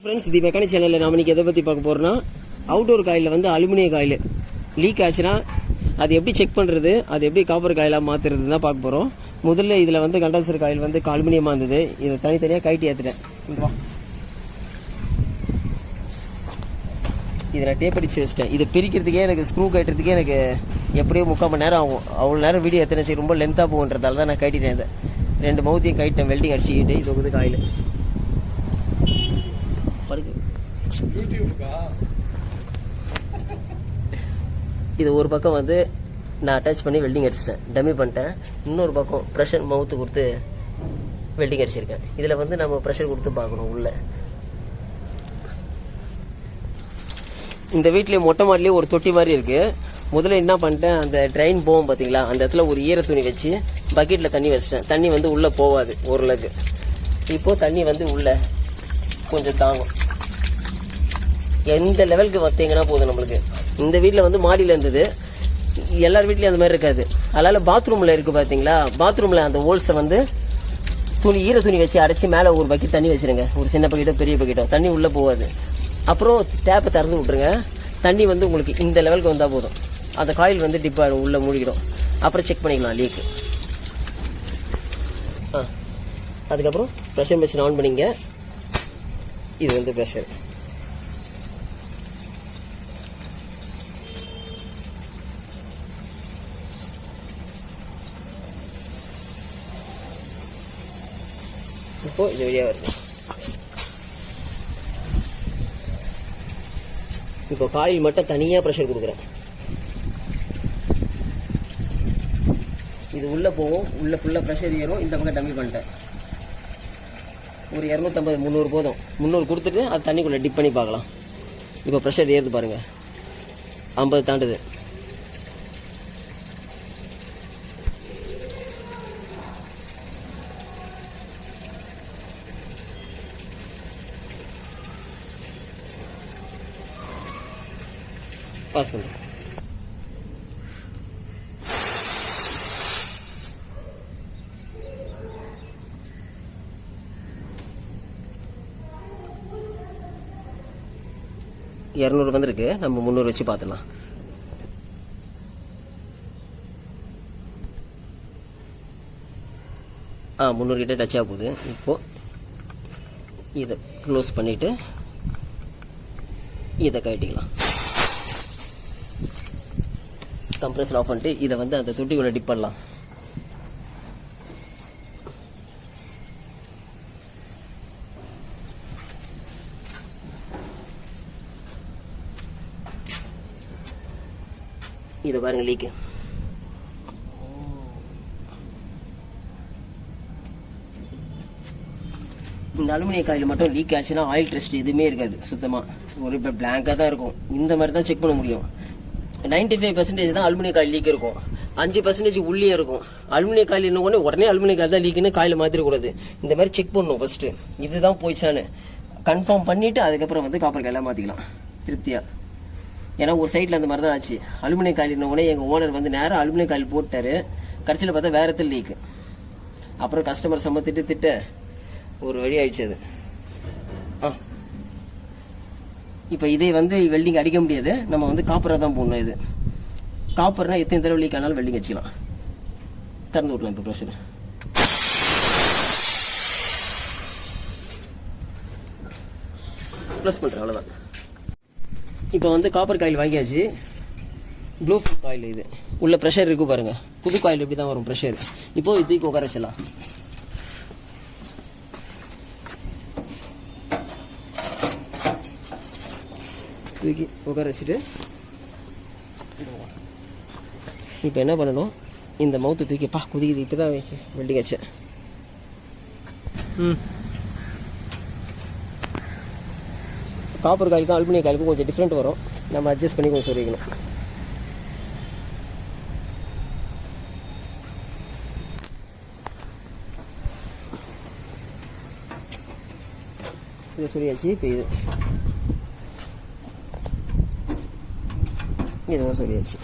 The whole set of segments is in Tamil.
ஃப்ரெண்ட்ஸ், தி மெக்கானிக் சேனலில் நாம் இன்றைக்கி எதை பற்றி பார்க்க போகிறோன்னா, அவுட்டோர் காயிலில் வந்து அலுமினியம் காயில் லீக் ஆச்சுன்னா அது எப்படி செக் பண்ணுறது, அது எப்படி காப்பர் காயிலாக மாற்றுறது தான் பார்க்க போகிறோம். முதல்ல இதில் வந்து கண்டன்சர் காயில் வந்து அலுமினியமாக இருந்தது, இதை தனித்தனியாக கழட்டி ஏற்றுட்டேன். இதை நான் டேப் அடித்து வச்சிட்டேன். இதை பிரிக்கிறதுக்கே எனக்கு ஸ்க்ரூ கட்டுறதுக்கே எனக்கு எப்படியோ 3/4 மணி நேரம் ஆகும். அவ்வளோ நேரம் வீடியோ எத்தனை சரி ரொம்ப லென்த்தாக போகுன்றதால தான் நான் கட்டிட்டேன். இதை 2 மவுத்தையும் கட்டிட்டேன், வெல்டிங் அடிச்சுக்கிட்டு. இது வந்து காயில் இது ஒரு பக்கம் வந்து நான் அட்டாச் பண்ணி வெல்டிங் அடிச்சிட்டேன், டம்மி பண்ணிட்டேன். இன்னொரு பக்கம் ப்ரெஷர் மவுத்து கொடுத்து வெல்டிங் அடிச்சிருக்கேன். இதில் வந்து நம்ம ப்ரெஷர் கொடுத்து பார்க்கணும் உள்ள. இந்த வீட்லேயே மொட்டை மாடிலேயே ஒரு தொட்டி மாதிரி இருக்குது. முதல்ல என்ன பண்ணிட்டேன், அந்த ட்ரெயின் போகும் பார்த்தீங்களா, அந்த இடத்துல ஒரு ஈர துணி வச்சு பக்கெட்டில் தண்ணி வச்சிட்டேன். தண்ணி வந்து உள்ளே போகாது ஓரளவுக்கு. இப்போது தண்ணி வந்து உள்ளே கொஞ்சம் தாங்கும். எந்த லெவலுக்கு வந்தீங்கன்னா போதும் நம்மளுக்கு. இந்த வீட்டில் வந்து மாடியில் இருந்தது, எல்லார் வீட்லேயும் அந்த மாதிரி இருக்காது. அதனால் பாத்ரூமில் இருக்குது பார்த்தீங்களா, பாத்ரூமில் அந்த ஹோல்ஸை வந்து ஈர துணி வச்சு அடைச்சி மேலே ஒரு பக்கெட் தண்ணி வச்சுருங்க. ஒரு சின்ன பக்கெட்டோ பெரிய பக்கெட்டோ, தண்ணி உள்ளே போகாது. அப்புறம் டேப்பை திறந்து விட்ருங்க. தண்ணி வந்து உங்களுக்கு இந்த லெவலுக்கு வந்தால் போதும். அந்த காயில் வந்து டிப்பாக உள்ளே மூழ்கிடும். அப்புறம் செக் பண்ணிக்கலாம் லீக்கு. அதுக்கப்புறம் ப்ரெஷர் மிஷின் ஆன் பண்ணிங்க. இது வந்து ப்ரெஷர். இப்போ இது வழியாக வருது. இப்போ காயில் மட்டும் தனியாக ப்ரெஷர் கொடுக்குறேன். இது உள்ளே போகும், உள்ளே ஃபுல்லாக ப்ரெஷர் ஏறும். இந்த பக்கம் டம்மி பண்ணிட்டேன். ஒரு 250 300 போதும். 300 கொடுத்துட்டு அது தண்ணிக்குள்ளே டிப் பண்ணி பார்க்கலாம். இப்போ ப்ரெஷர் ஏறுது பாருங்கள், 50 தாண்டுது. பாஸ் பண்ணுறேன். $200 வந்திருக்கு. நம்ம 300 வச்சு பார்த்துலாம். 300 கிட்ட டச் ஆக போகுது. இப்போது இதை க்ளோஸ் பண்ணிவிட்டு இதை கட்டிக்கலாம். கம்ப்ரெஸர் ஆஃப் பண்ணிட்டு இதை வந்து அந்த தொட்டிக்குள்ளே டிப் பண்ணலாம். இதை பாருங்க லீக்கு. இந்த அலுமினிய காயில் மட்டும் லீக் ஆச்சுன்னா ஆயில் டெஸ்ட் எதுவுமே இருக்காது சுத்தமாக. ஒரு இப்போ பிளாங்காக தான் இருக்கும். இந்த மாதிரி தான் செக் பண்ண முடியும். 95% தான் அலுமினிய காயில் லீக் இருக்கும். 5% உள்ளே இருக்கும். அலுமினிய காயில் என்ன உடனே அலுமினிய காயில் தான் லீக்குன்னு காயில் மாற்றிடக்கூடாது. இந்த மாதிரி செக் பண்ணணும் ஃபஸ்ட்டு. இதுதான் போயிடுச்சான்னு கன்ஃபார்ம் பண்ணிவிட்டு அதுக்கப்புறம் வந்து காப்பர் காயிலாக மாற்றிக்கலாம் திருப்தியாக. ஏன்னா ஒரு சைட்டில் அந்த மாதிரி தான் ஆச்சு. அலுமினிய காயில் உடனே எங்கள் ஓனர் வந்து நேரம் அலுமினிய காயில் போட்டார். கடைசியில் பார்த்தா வேறு இடத்துல லீக்கு. அப்புறம் கஸ்டமர் சம்ம திட்ட ஒரு வழி ஆயிடுச்சு அது. இப்போ இதே வந்து வெல்டிங் அடிக்க முடியாது, நம்ம வந்து காப்பராக தான் போடணும். இது காப்பர்னால் எத்தனை தடவை லீக் ஆனாலும் வெல்டிங் வச்சுக்கலாம். திறந்து விடலாம். இப்போ ப்ரெஷர் ப்ளஸ் பண்ணுறேன், அவ்வளோதான். இப்போ வந்து காப்பர் காயில் வாங்கியாச்சு. ப்ளூ காயில் இது உள்ள ப்ரெஷர் இருக்குது பாருங்கள். புது காயில் இப்படி தான் வரும் ப்ரெஷர். இப்போது இது தூக்கி உட்கார வச்சிடலாம். தூக்கி உட்கார வச்சுட்டு இப்போ என்ன பண்ணணும், இந்த மவுத்து தூக்கி குதிக்குது. இப்போ தான் வெல்டிங் ஆச்சு. காப்பர் காயிலுக்கும் அலுமினிய காயிலுக்கும் கொஞ்சம் டிஃப்ரெண்ட் வரும். நம்ம அட்ஜஸ்ட் பண்ணி கொஞ்சம் சொல்லிக்கணும். இதை சொல்லியாச்சு. இப்போ இதுவும் சொல்லியாச்சு.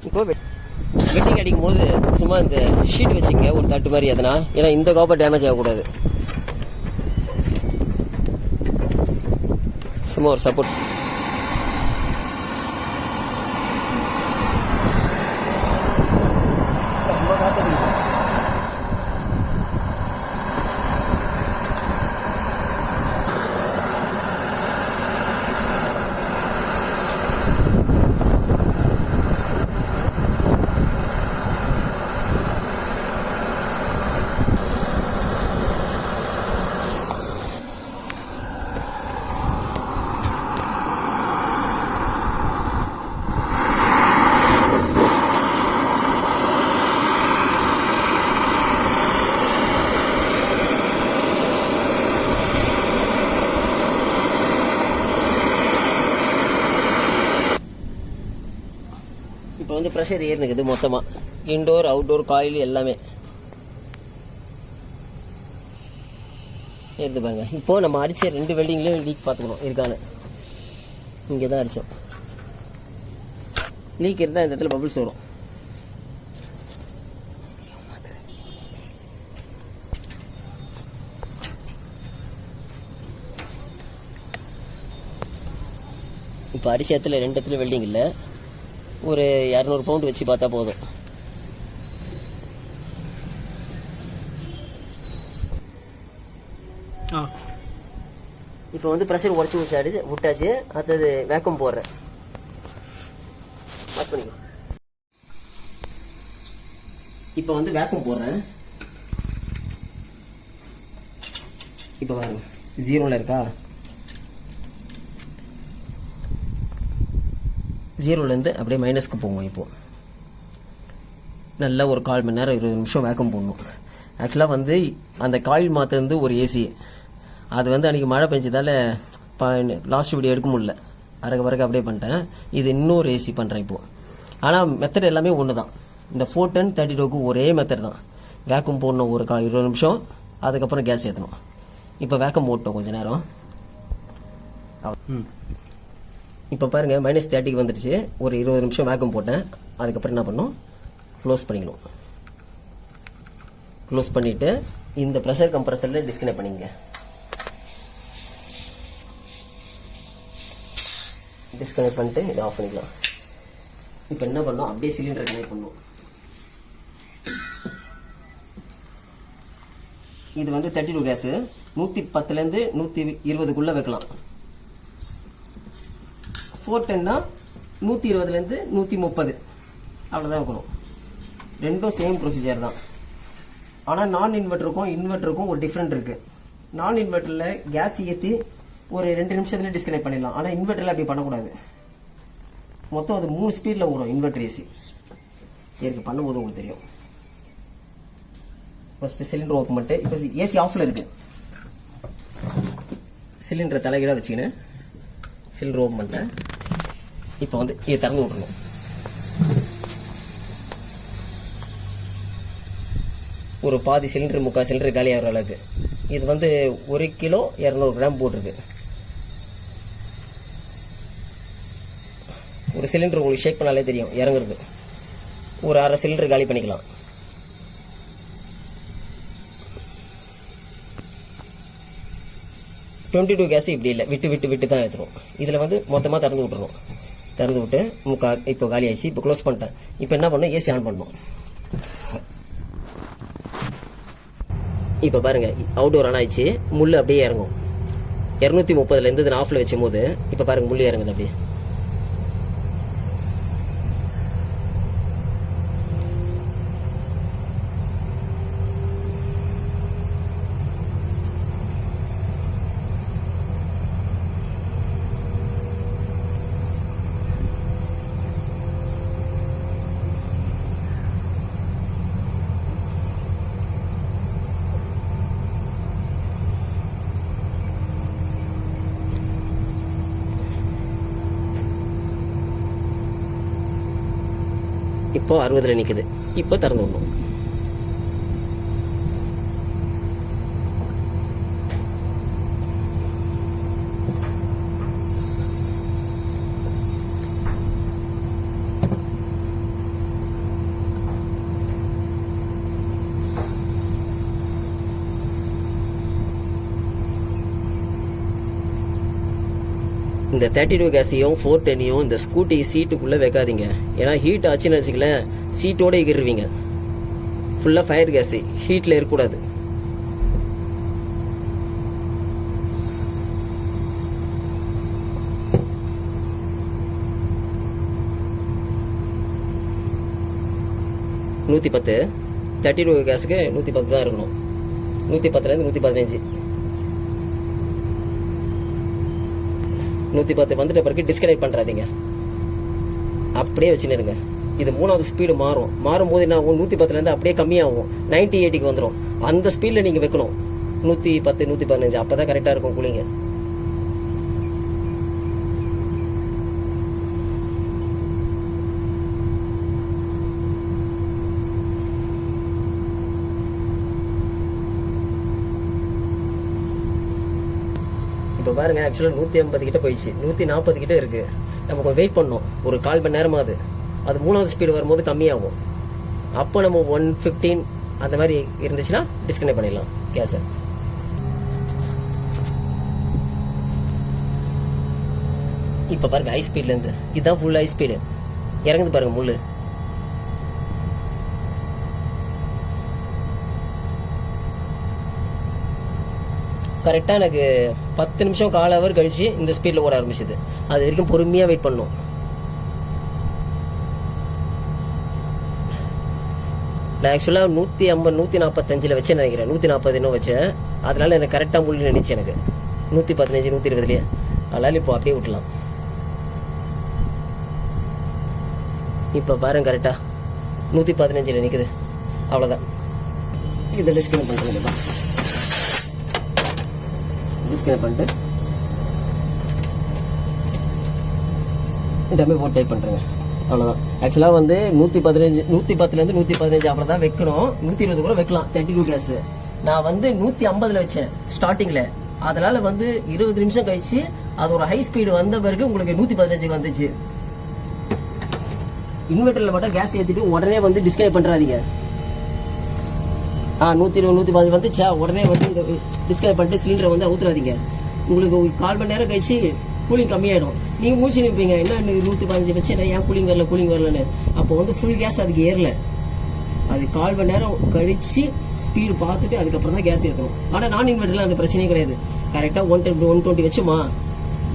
இப்போ வெல்டிங் அடிக்கும் போது சும்மா இந்த ஷீட் வச்சுங்க, ஒரு தட்டு மாதிரி எதனா. ஏன்னா இந்த காப்பர் டேமேஜ் ஆகக்கூடாது. சும்மா ஒரு சப்போர்ட். இப்போ வந்து ப்ரெஷர் ஏறினுக்குது மொத்தமாக, இன்டோர் அவுட்டோர் காயில் எல்லாமே எடுத்து பாருங்க. இப்போது நம்ம அடித்த 2 வெல்டிங்லேயும் லீக் பார்த்துக்கணும் இருக்கான்னு. இங்கே தான் அடித்தோம், லீக் இருந்தால் இந்த இடத்துல பபிள்ஸ் வரும். இப்போ அடித்த இடத்துல 2 இடத்துல வெல்டிங் இல்லை, ஒரு 200 பவுண்டு வச்சு பார்த்தா போதும். இப்போ வந்து ப்ரெஷர் உடச்சி விட்டாச்சு. அடுத்தது வேக்கம் போடுறேன். பாஸ் பண்ணிக்கோ. இப்போ வந்து வேக்கம் போடுறேன். இப்போ பாருங்க 0ல இருக்கா, 0லேருந்து அப்படியே மைனஸ்க்கு போவோம். இப்போது நல்லா ஒரு 1/4 மணி நேரம் 20 நிமிஷம் வேக்கம் போடணும். ஆக்சுவலாக வந்து அந்த காயில் மாற்றது ஒரு ஏசி, அது வந்து அன்றைக்கி மழை பெஞ்சதால் லாஸ்ட் வீடியோ எடுக்க முடியல, வரக்க அப்படியே பண்ணிட்டேன். இது இன்னொரு ஏசி பண்ணுறேன் இப்போது. ஆனால் மெத்தட் எல்லாமே ஒன்று தான். இந்த 410 32க்கு ஒரே மெத்தட் தான். வேக்கம் போடணும் ஒரு 20 நிமிஷம், அதுக்கப்புறம் கேஸ் ஏற்றணும். இப்போ வேக்கம் போட்டோம் கொஞ்சம் நேரம். இப்போ பாருங்கள் -30க்கு வந்துடுச்சு. ஒரு 20 நிமிஷம் வேக்கம் போட்டேன். அதுக்கப்புறம் என்ன பண்ணணும், க்ளோஸ் பண்ணிக்கணும். க்ளோஸ் பண்ணிவிட்டு இந்த ப்ரெஷர் கம்ப்ரஸரில் டிஸ்கனெக்ட் பண்ணிங்க. டிஸ்கனெக்ட் பண்ணிட்டு இதை ஆஃப் பண்ணிக்கலாம். இப்போ என்ன பண்ணோம், அப்படியே சிலிண்டரை கனெக்ட் பண்ணணும். இது வந்து 32 கேஸு, 110லேருந்து 120க்குள்ளே வைக்கலாம். 410னா 120லேருந்து 130 அவ்வளோதான் வைக்கணும். ரெண்டும் சேம் ப்ரொசீஜர் தான். ஆனால் நான் இன்வெர்ட்டருக்கும் ஒரு டிஃப்ரெண்ட் இருக்குது. நான் இன்வெர்ட்டரில் கேஸ் ஏற்றி ஒரு 2 நிமிஷத்தில் டிஸ்கனெக்ட் பண்ணிடலாம். ஆனால் இன்வெர்ட்டரில் அப்படி பண்ணக்கூடாது. மொத்தம் அது 3 ஸ்பீடில் ஓடும் இன்வெர்ட்டர் ஏசி. ஏற்கு பண்ணும்போது உங்களுக்கு தெரியும். ஃபஸ்ட்டு சிலிண்டர் ஓப்பன் பண்ணிட்டு, இப்போ ஏசி ஆஃபில் இருக்குது. சிலிண்டரை தலைகீழாக வச்சுக்கினேன், சிலிண்டர் ஓப்பன் பண்ணிட்டேன். இப்போ வந்து இதை திறந்து விட்றணும். ஒரு பாதி சிலிண்டர் 3/4 சிலிண்டர் காலி ஆகிற அளவுக்கு. இது வந்து 1 கிலோ 200 கிராம் போட்டிருக்கு. ஒரு சிலிண்டர் உங்களுக்கு ஷேக் பண்ணாலே தெரியும் இறங்குறது. ஒரு 1/2 சிலிண்டர் காலி பண்ணிக்கலாம். டுவெண்ட்டி கேஸ் இப்படி இல்லை, விட்டு தான் ஏற்றுறோம். இதில் வந்து மொத்தமாக திறந்து விட்டுறோம். திறந்து விட்டு இப்போ காலி ஆயிடுச்சு. இப்போ க்ளோஸ் பண்ணிட்டேன். இப்போ என்ன பண்ணணும், ஏசி ஆன் பண்ணணும். இப்போ பாருங்கள் அவுட்டோர் ஆன் ஆயிடுச்சு. முள் அப்படியே இறங்கும். 230லேருந்து நான் ஆஃபில் வச்சும் போது இப்போ பாருங்கள் முள் இறங்குது அப்படியே. இப்போ 60ல் நிற்குது. இப்போ திறந்து விடணும். இந்த 32 கேஸையும் 410ஐயும் இந்த ஸ்கூட்டி சீட்டுக்குள்ளே வைக்காதீங்க. ஏன்னா ஹீட் ஆச்சுன்னு வச்சுக்கலேன், சீட்டோடு எகிருவீங்க. ஃபுல்லாக ஃபயர் கேஸு, ஹீட்டில் இருக்கக்கூடாது. நூற்றி 10 32 கேஸுக்கு 110 தான் இருக்கணும். 110லேருந்து 115. 110 வந்துட்ட பிறகு டிஸ்கனெக்ட் பண்ணுறாதீங்க, அப்படியே வச்சுருங்க. இது 3வது ஸ்பீடு மாறும்போது என்ன ஆகும், 110லேருந்து அப்படியே கம்மியாகும், 90-80க்கு வந்துடும். அந்த ஸ்பீடில் நீங்கள் வைக்கணும். 110 115 அப்போ தான் கரெக்டாக இருக்கும் கூலிங்க. இப்போ பாருங்க, ஆக்சுவலாக 150 கிட்ட போயிடுச்சு, 140 கிட்ட இருக்குது. நம்ம கொஞ்சம் வெயிட் பண்ணோம், ஒரு 1/4 மணி நேரமாகுது. அது 3வது ஸ்பீடு வரும்போது கம்மியாகும். அப்போ நம்ம 115 அந்த மாதிரி இருந்துச்சுன்னா டிஸ்கனெக்ட் பண்ணிடலாம் கேஸை. இப்போ பாருங்க, ஹை ஸ்பீட்லேருந்து இதுதான் ஃபுல் ஹை ஸ்பீடு இறங்குது பாருங்க முள்ளு. கரெக்டாக எனக்கு 10 நிமிஷம் 1/4 ஹவர் கழிச்சு இந்த ஸ்பீடில் ஓட ஆரம்பிச்சிது. அது வரைக்கும் பொறுமையாக வெயிட் பண்ணணும். நான் ஆக்சுவலாக 150 145 வச்சேன்னு நினைக்கிறேன், 140 இன்னும் வச்சேன். அதனால எனக்கு கரெக்டாக முள்ளு நினைச்சு எனக்கு 115 120லேயே. அதனால் இப்போ அப்படியே விட்டலாம். இப்போ பாருங்க, கரெக்டாக 115 நிற்குது. அவ்வளோதான். இதை டிஸ்கனெக்ட் பண்ணுறேன். டிஸ்கனெக்ட் பண்ணிட்டு டம்மி போட்டு டைப் பண்ணுறேங்க. அவ்வளோதான். ஆக்சுவலாக வந்து 110லேருந்து 115 அப்புறம் தான் வைக்கணும். 120 கூட வைக்கலாம் 32 கேஸு. நான் வந்து 150 வச்சேன் ஸ்டார்டிங்கில். அதனால் வந்து 20 நிமிஷம் கழிச்சு அது ஒரு ஹை ஸ்பீடு வந்த பிறகு உங்களுக்கு 115க்கு வந்துச்சு. இன்வெர்ட்டரில் மட்டும் கேஸ் ஏற்றிட்டு உடனே வந்து டிஸ்கனெக்ட் பண்ணுறாதீங்க. 120 115 வந்துச்சா, உடனே வந்து இதை டிஸ்கனெக்ட் பண்ணிட்டு சிலிண்டரை வந்து ஊற்றுறாதீங்க. உங்களுக்கு ஒரு 1/4 மணி நேரம் கழிச்சு கூலிங் கம்மியாயிடும். நீங்கள் மூச்சு நிற்பீங்க, என்ன 115 வச்சு ஏன் கூலிங் வரலன்னு. அப்போ வந்து ஃபுல் கேஸ் அதுக்கு ஏறல. அது 1/4 மணி நேரம் கழிச்சு ஸ்பீடு பார்த்துட்டு அதுக்கப்புறம் தான் கேஸ் ஏற்றணும். ஆனால் நான் இன்வெர்ட்டரில் அந்த பிரச்சனையே கிடையாது. கரெக்டாக 120 வச்சுமா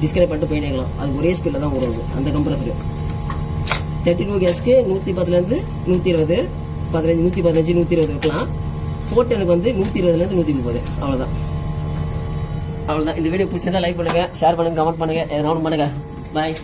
டிஸ்கனெக்ட் பண்ணிட்டு போயிடலாம். அது ஒரே ஸ்பீடில் தான் ஓடுது அந்த கம்ப்ரஸரு. 32 கேஸ்க்கு 110லேருந்து 120 115 120 வைக்கலாம். 410க்கு வந்து 120லேருந்து 130. அவ்வளோதான். இந்த வீடியோ பிடிச்சிருந்தா லைக் பண்ணுங்கள், ஷேர் பண்ணுங்கள், கமெண்ட் பண்ணுங்கள், எதனா ஒன்று பண்ணுங்கள். பாய்.